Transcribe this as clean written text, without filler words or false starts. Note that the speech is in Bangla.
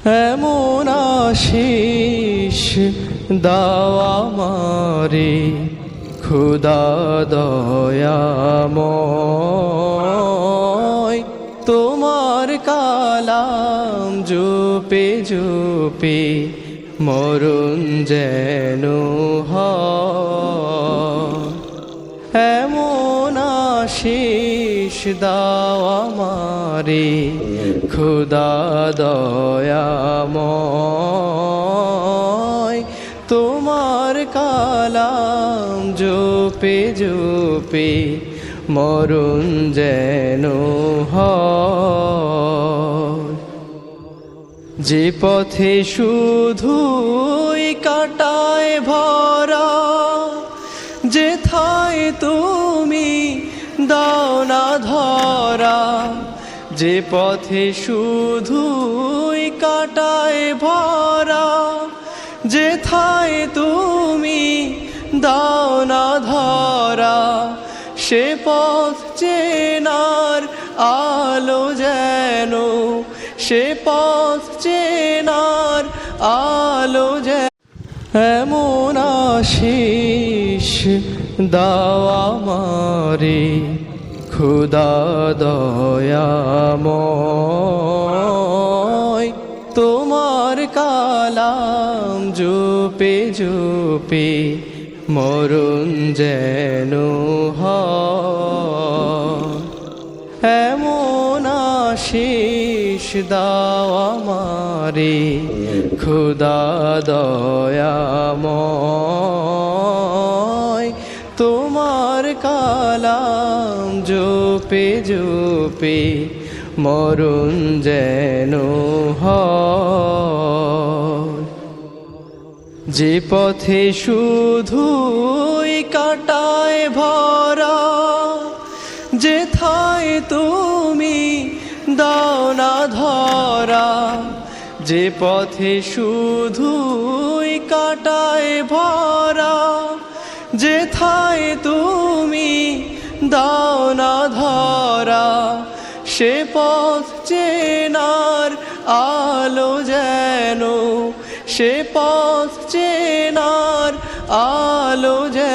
এমন আশিস দাও আমারে খোদা দয়াময়, তোমার কালাম জপে জপে মরণ যেন হয়। এমন আশিস দাও আমারে খোদা দয়াময়, তোমার কালাম জপে জপে মরণ যেন হয়। যে পথে শুধুই কাটায় ভরা, যেথায় তুমি দাও না ধরা, যে পথে শুধুই কাটায় ভরা, যেথায় তুমি দাও না ধরা, সে পথ চেনার আলো যেন, সে পথ চেনার আলো যেন। এমন আশিস দাও আমারে খোদা দয়াময়, তোমার কালাম জপে জপে মরণ যেন হয়। এমন আশিস দাও আমারে খোদা দয়াময়, তোমার কালাম জপে জপে মরণ যেন হয়। যে পথে শুধুই কাটায় ভরা, যেথায় তুমি দাও না ধরা, যে পথে শুধুই কাটায় ভরা, যেথায় তুমি দাও না ধরা, সে পথ চেনার আলো যেন, সে পথ চেনার আলো যেন।